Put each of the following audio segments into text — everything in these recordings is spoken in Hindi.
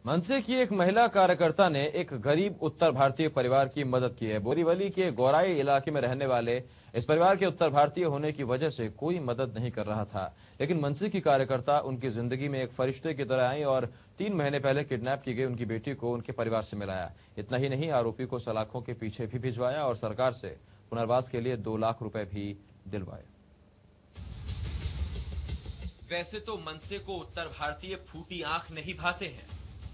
मनसे की एक महिला कार्यकर्ता ने एक गरीब उत्तर भारतीय परिवार की मदद की है। बोरीवली के गौराई इलाके में रहने वाले इस परिवार के उत्तर भारतीय होने की वजह से कोई मदद नहीं कर रहा था, लेकिन मनसे की कार्यकर्ता उनकी जिंदगी में एक फरिश्ते की तरह आई और 3 महीने पहले किडनैप की गई उनकी बेटी को उनके परिवार से मिलाया। इतना ही नहीं, आरोपी को सलाखों के पीछे भी भिजवाया और सरकार से पुनर्वास के लिए 2 लाख रुपए भी दिलवाए। वैसे तो मनसे को उत्तर भारतीय फूटी आंख नहीं भाते हैं,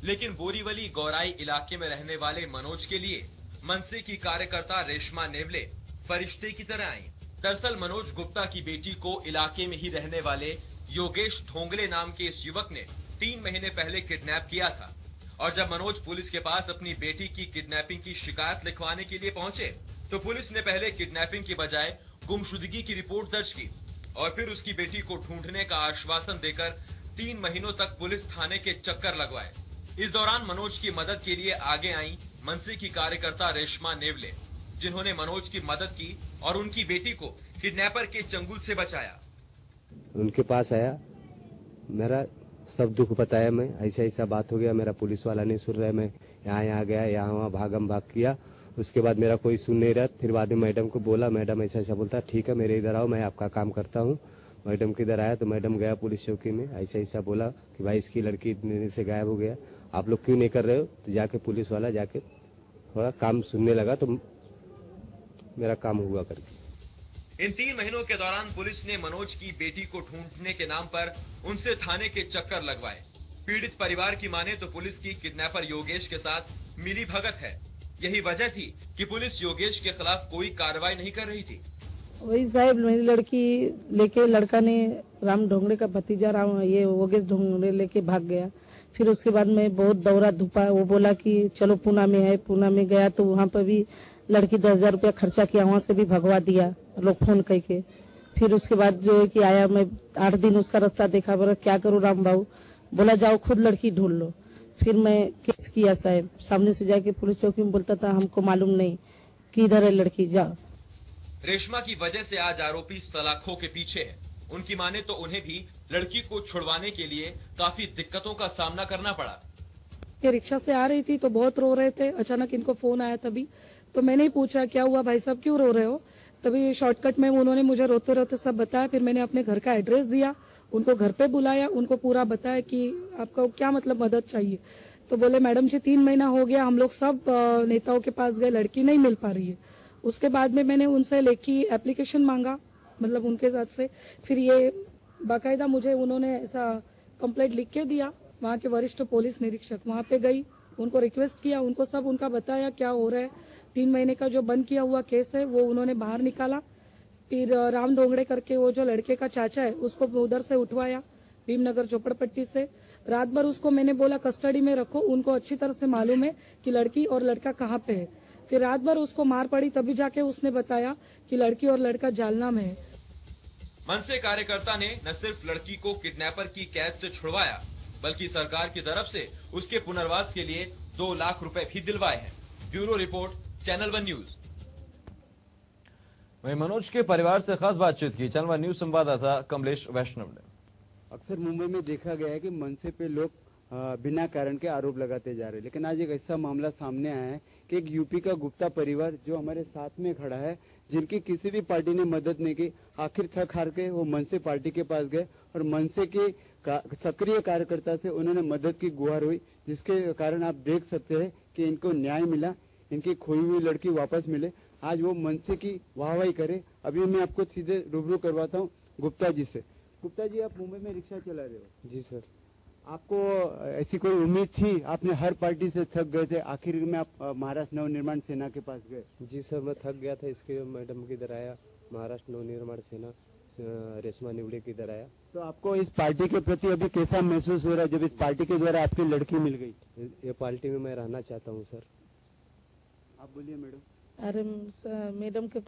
लेकिन बोरीवली गौराई इलाके में रहने वाले मनोज के लिए मनसे की कार्यकर्ता रेशमा नेवले फरिश्ते की तरह आई। दरअसल मनोज गुप्ता की बेटी को इलाके में ही रहने वाले योगेश ढोंगले नाम के इस युवक ने 3 महीने पहले किडनैप किया था और जब मनोज पुलिस के पास अपनी बेटी की किडनैपिंग की शिकायत लिखवाने के लिए पहुंचे तो पुलिस ने पहले किडनैपिंग की बजाय गुमशुदगी की रिपोर्ट दर्ज की और फिर उसकी बेटी को ढूंढने का आश्वासन देकर 3 महीनों तक पुलिस थाने के चक्कर लगवाए। इस दौरान मनोज की मदद के लिए आगे आई मनसे की कार्यकर्ता रेशमा नेवले, जिन्होंने मनोज की मदद की और उनकी बेटी को किडनैपर के चंगुल से बचाया। उनके पास आया, मेरा सब दुख बताया, मैं ऐसा बात हो गया, मेरा पुलिस वाला नहीं सुन रहा, मैं यहाँ गया, यहाँ वहाँ भागम भाग किया। उसके बाद मेरा कोई सुन नहीं रहा। फिर बाद में मैडम को बोला, मैडम ऐसा बोलता, ठीक है मेरे इधर आओ, मैं आपका काम करता हूँ। मैडम के इधर आया तो मैडम गया पुलिस चौकी में, ऐसा बोला कि भाई इसकी लड़की इतने दिन से गायब हो गया, आप लोग क्यों नहीं कर रहे हो। तो जाके पुलिस वाला जाके थोड़ा काम सुनने लगा तो मेरा काम हुआ करके। इन 3 महीनों के दौरान पुलिस ने मनोज की बेटी को ढूंढने के नाम पर उनसे थाने के चक्कर लगवाए। पीड़ित परिवार की माने तो पुलिस की किडनैपर योगेश के साथ मिली भगत है। यही वजह थी कि पुलिस योगेश के खिलाफ कोई कार्रवाई नहीं कर रही थी। वही साहब, मेरी लड़की लेके लड़का ने राम ढोंगड़े का भतीजा योगेश ढोंगड़े लेके भाग गया। फिर उसके बाद में बहुत दौरा धूपा, वो बोला कि चलो पूना में है। पूना में गया तो वहाँ पर भी लड़की 10,000 रुपया खर्चा किया, वहाँ से भी भगवा दिया लोग फोन करके। फिर उसके बाद जो है कि आया, मैं 8 दिन उसका रास्ता देखा, बोला क्या करूँ राम बाबू, बोला जाओ खुद लड़की ढूंढ लो। फिर मैं केस किया साहब, सामने से जाके पुलिस चौकी में बोलता था हमको मालूम नहीं कि इधर है लड़की, जाओ। रेशमा की वजह से आज आरोपी सलाखों के पीछे है। उनकी माने तो उन्हें भी लड़की को छुड़वाने के लिए काफी दिक्कतों का सामना करना पड़ा। ये रिक्शा से आ रही थी तो बहुत रो रहे थे, अचानक इनको फोन आया तभी तो मैंने ही पूछा क्या हुआ भाई साहब, क्यों रो रहे हो। तभी शॉर्टकट में उन्होंने मुझे रोते रोते सब बताया। फिर मैंने अपने घर का एड्रेस दिया, उनको घर पे बुलाया, उनको पूरा बताया कि आपको क्या मतलब मदद चाहिए। तो बोले मैडम जी 3 महीना हो गया, हम लोग सब नेताओं के पास गए, लड़की नहीं मिल पा रही है। उसके बाद में मैंने उनसे लेखी एप्लीकेशन मांगा, मतलब उनके साथ से। फिर ये बाकायदा मुझे उन्होंने ऐसा कंप्लेंट लिख के दिया। वहाँ के वरिष्ठ पुलिस निरीक्षक, वहाँ पे गई, उनको रिक्वेस्ट किया, उनको सब उनका बताया क्या हो रहा है। 3 महीने का जो बंद किया हुआ केस है वो उन्होंने बाहर निकाला। फिर राम ढोंगड़े करके वो जो लड़के का चाचा है उसको उधर से उठवाया, भीमनगर झोपड़पट्टी से। रात भर उसको मैंने बोला कस्टडी में रखो, उनको अच्छी तरह से मालूम है कि लड़की और लड़का कहाँ पे है। फिर रात भर उसको मार पड़ी, तभी जाके उसने बताया कि लड़की और लड़का जालना में है। मनसे कार्यकर्ता ने न सिर्फ लड़की को किडनैपर की कैद से छुड़वाया, बल्कि सरकार की तरफ से उसके पुनर्वास के लिए 2 लाख रुपए भी दिलवाए हैं। Bureau report, channel one news. वहीं मनोज के परिवार से खास बातचीत की चैनल वन न्यूज संवाददाता कमलेश वैष्णव ने। अक्सर मुंबई में देखा गया है कि मनसे पे लोग बिना कारण के आरोप लगाते जा रहे हैं, लेकिन आज एक ऐसा मामला सामने आया है कि एक यूपी का गुप्ता परिवार जो हमारे साथ में खड़ा है, जिनकी किसी भी पार्टी ने मदद नहीं की, आखिर थक हार के वो मनसे पार्टी के पास गए और मनसे के सक्रिय कार्यकर्ता से उन्होंने मदद की गुहार हुई, जिसके कारण आप देख सकते हैं कि इनको न्याय मिला, इनकी खोई हुई लड़की वापस मिले। आज वो मनसे की वाहवाही करे। अभी मैं आपको सीधे रूबरू करवाता हूँ गुप्ता जी से। गुप्ता जी, आप मुंबई में रिक्शा चला रहे हो? जी सर। आपको ऐसी कोई उम्मीद थी? आपने हर पार्टी से थक गए थे, आखिर में आप महाराष्ट्र नवनिर्माण सेना के पास गए। जी सर, मैं थक गया था, इसके मैडम की इधर आया, महाराष्ट्र नवनिर्माण सेना रेशमा नेवले की इधर आया। तो आपको इस पार्टी के प्रति अभी कैसा महसूस हो रहा है जब इस पार्टी के द्वारा आपकी लड़की मिल गई? ये पार्टी में मैं रहना चाहता हूँ सर। आप बोलिए मैडम। अरे मैडम के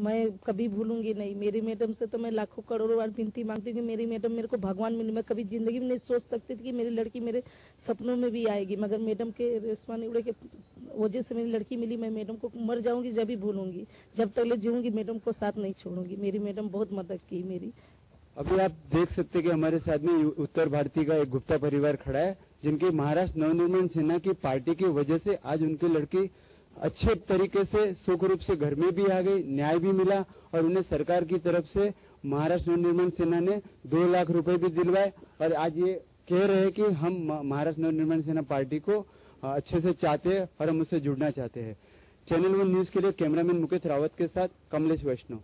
मैं कभी भूलूंगी नहीं। मेरी मैडम से तो मैं लाखों करोड़ों बार विनती मांगती हूँ कि मेरी मैडम मेरे को भगवान मिली। मैं कभी जिंदगी में नहीं सोच सकती थी कि मेरी लड़की मेरे सपनों में भी आएगी, मगर मैडम के रेशमा नेवड़े के वजह से मेरी लड़की मिली। मैं मैडम को मर जाऊंगी जब भी भूलूंगी, जब तक ले जीऊंगी मैडम को साथ नहीं छोड़ूंगी। मेरी मैडम बहुत मदद की मेरी। अभी आप देख सकते हैं कि हमारे साथ में उत्तर भारतीय का एक गुप्ता परिवार खड़ा है जिनकी महाराष्ट्र नवनिर्माण सेना की पार्टी की वजह से आज उनकी लड़की अच्छे तरीके से सुख रूप से घर में भी आ गई, न्याय भी मिला और उन्हें सरकार की तरफ से महाराष्ट्र नवनिर्माण सेना ने 2 लाख रुपए भी दिलवाए और आज ये कह रहे हैं कि हम महाराष्ट्र नवनिर्माण सेना पार्टी को अच्छे से चाहते हैं और हम उससे जुड़ना चाहते हैं। चैनल 1 न्यूज के लिए कैमरामैन मुकेश रावत के साथ कमलेश वैष्णव।